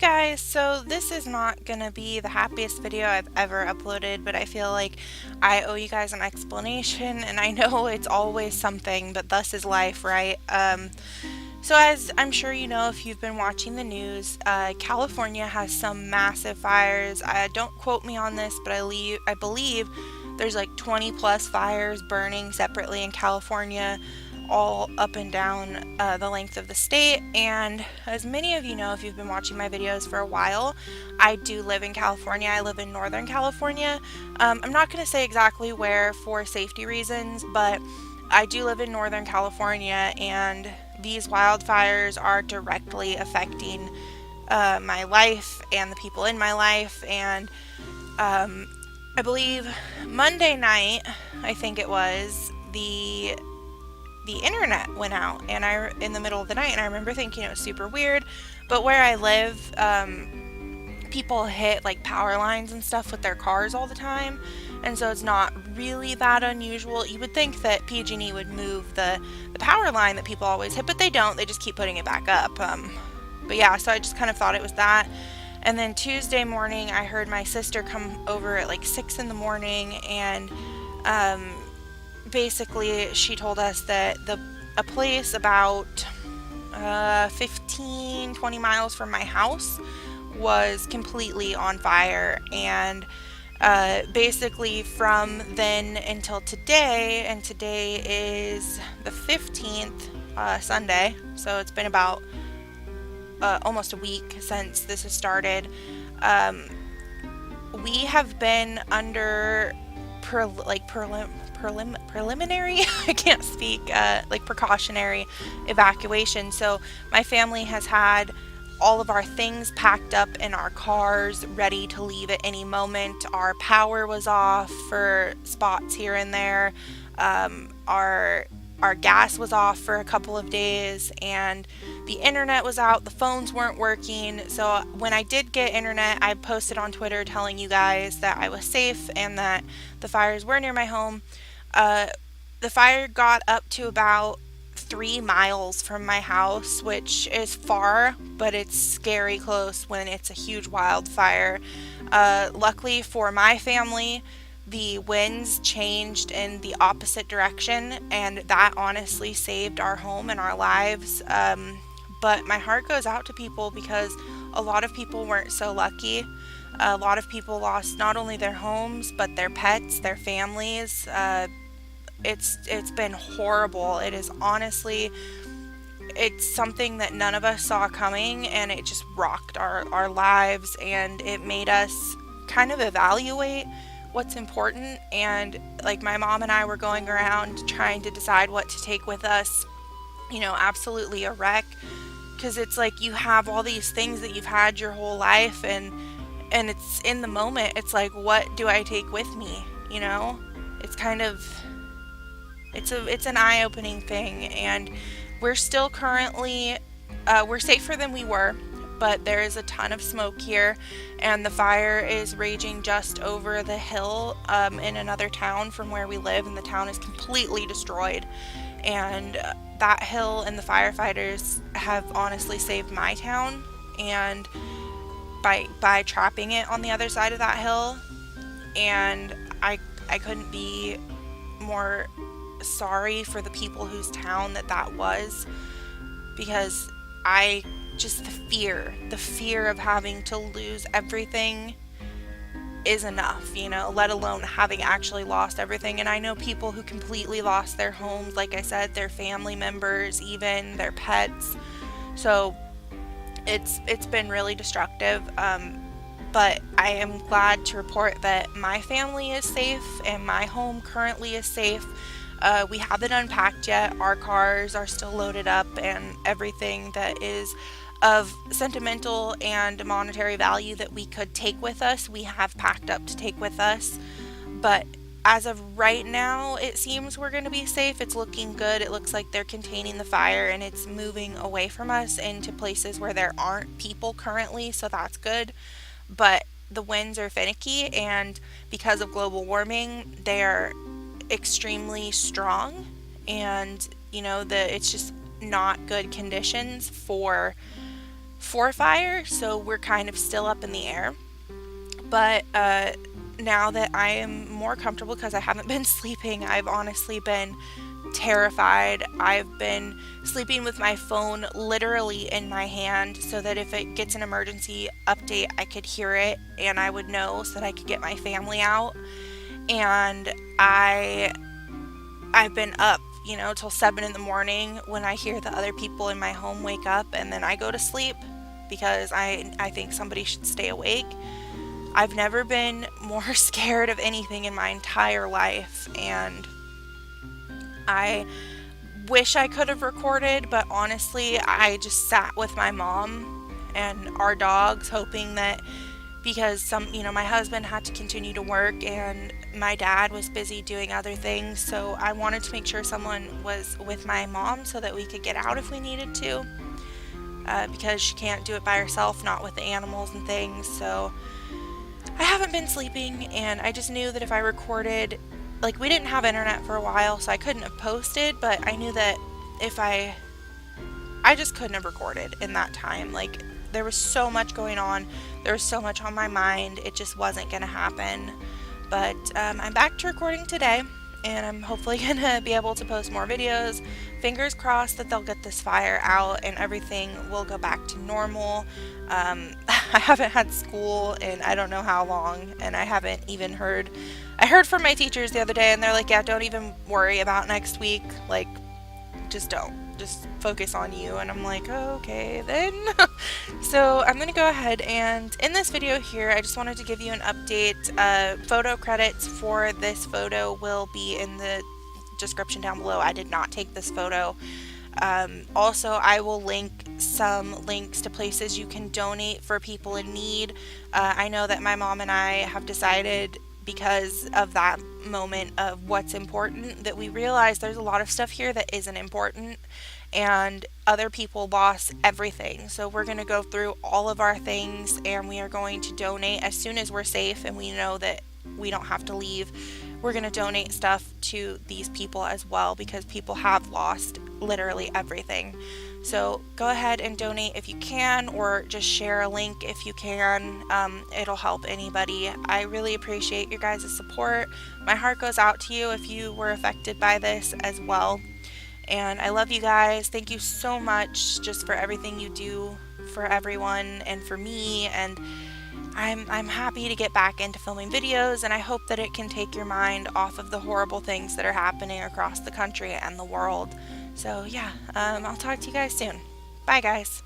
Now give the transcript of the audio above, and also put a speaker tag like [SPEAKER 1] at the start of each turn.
[SPEAKER 1] Guys, so this is not gonna be the happiest video I've ever uploaded, but I feel like I owe you guys an explanation, and I know it's always something, but thus is life, right? So as I'm sure you know if you've been watching the news, California has some massive fires. Don't quote me on this, but I believe there's like 20 plus fires burning separately in California, all up and down the length of the state. And as many of you know, if you've been watching my videos for a while, I do live in California. I live in Northern California. I'm not going to say exactly where for safety reasons, but I do live in Northern California, and these wildfires are directly affecting my life and the people in my life. And I believe Monday night, I think it was, the internet went out, and I in the middle of the night, and I remember thinking it was super weird. But where I live, people hit like power lines and stuff with their cars all the time, and so it's not really that unusual. You would think that PG&E would move the power line that people always hit, but they don't. They just keep putting it back up. But yeah, so I just kind of thought it was that. And then Tuesday morning, I heard my sister come over at like 6 in the morning, and basically she told us that a place about 15-20 miles from my house was completely on fire. And basically from then until today, and today is the 15th, Sunday, so it's been about almost a week since this has started. We have been under preliminary I can't speak, like precautionary evacuation. So my family has had all of our things packed up in our cars, ready to leave at any moment. Our power was off for spots here and there. Our gas was off for a couple of days, and the internet was out. The phones weren't working. So when I did get internet, I posted on Twitter telling you guys that I was safe and that the fires were near my home. The fire got up to about 3 miles from my house, which is far, but it's scary close when it's a huge wildfire. Luckily for my family, the winds changed in the opposite direction, and that honestly saved our home and our lives. But my heart goes out to people because a lot of people weren't so lucky. A lot of people lost not only their homes, but their pets, their families. It's been horrible. It is honestly, it's something that none of us saw coming, and it just rocked our lives, and it made us kind of evaluate what's important. And like my mom and I were going around trying to decide what to take with us, absolutely a wreck, because it's like you have all these things that you've had your whole life, and it's in the moment, it's like, what do I take with me? It's kind of, it's an eye-opening thing. And we're still currently, we're safer than we were, but there is a ton of smoke here, and the fire is raging just over the hill in another town from where we live, and the town is completely destroyed. And that hill and the firefighters have honestly saved my town, and by trapping it on the other side of that hill. And I couldn't be more sorry for the people whose town that was, because just the fear of having to lose everything is enough, let alone having actually lost everything. And I know people who completely lost their homes, like I said, their family members, even their pets. So it's been really destructive. But I am glad to report that my family is safe and my home currently is safe. We haven't unpacked yet. Our cars are still loaded up, and everything that is of sentimental and monetary value that we could take with us, we have packed up to take with us. But as of right now, it seems we're going to be safe. It's looking good. It looks like they're containing the fire, and it's moving away from us into places where there aren't people currently, so that's good. But the winds are finicky, and because of global warming, they are extremely strong, and it's just not good conditions for fire, so we're kind of still up in the air. But now that I am more comfortable because I haven't been sleeping, I've honestly been terrified. I've been sleeping with my phone literally in my hand so that if it gets an emergency update, I could hear it and I would know so that I could get my family out. And I've been up, till 7 in the morning when I hear the other people in my home wake up, and then I go to sleep because I think somebody should stay awake. I've never been more scared of anything in my entire life, and I wish I could have recorded, but honestly, I just sat with my mom and our dogs, hoping that because my husband had to continue to work and my dad was busy doing other things, so I wanted to make sure someone was with my mom so that we could get out if we needed to, because she can't do it by herself, not with the animals and things. So I haven't been sleeping, and I just knew that if I recorded, like, we didn't have internet for a while, so I couldn't have posted, but I knew that if I just couldn't have recorded in that time. Like, there was so much going on, there was so much on my mind, it just wasn't going to happen. But I'm back to recording today, and I'm hopefully going to be able to post more videos. Fingers crossed that they'll get this fire out and everything will go back to normal. I haven't had school in I don't know how long, and I haven't even heard. I heard from my teachers the other day, and they're like, yeah, don't even worry about next week. Like, just don't. Just focus on you. And I'm like, oh, okay then. So I'm going to go ahead, and in this video here, I just wanted to give you an update. Photo credits for this photo will be in the description down below. I did not take this photo. Also, I will link some links to places you can donate for people in need. I know that my mom and I have decided, because of that moment of what's important, that we realize there's a lot of stuff here that isn't important, and other people lost everything. So we're going to go through all of our things, and we are going to donate as soon as we're safe and we know that we don't have to leave. We're going to donate stuff to these people as well, because people have lost literally everything. So go ahead and donate if you can, or just share a link if you can. It'll help anybody. I really appreciate your guys' support. My heart goes out to you if you were affected by this as well. And I love you guys. Thank you so much just for everything you do for everyone and for me. And I'm happy to get back into filming videos, and I hope that it can take your mind off of the horrible things that are happening across the country and the world. So yeah, I'll talk to you guys soon. Bye guys.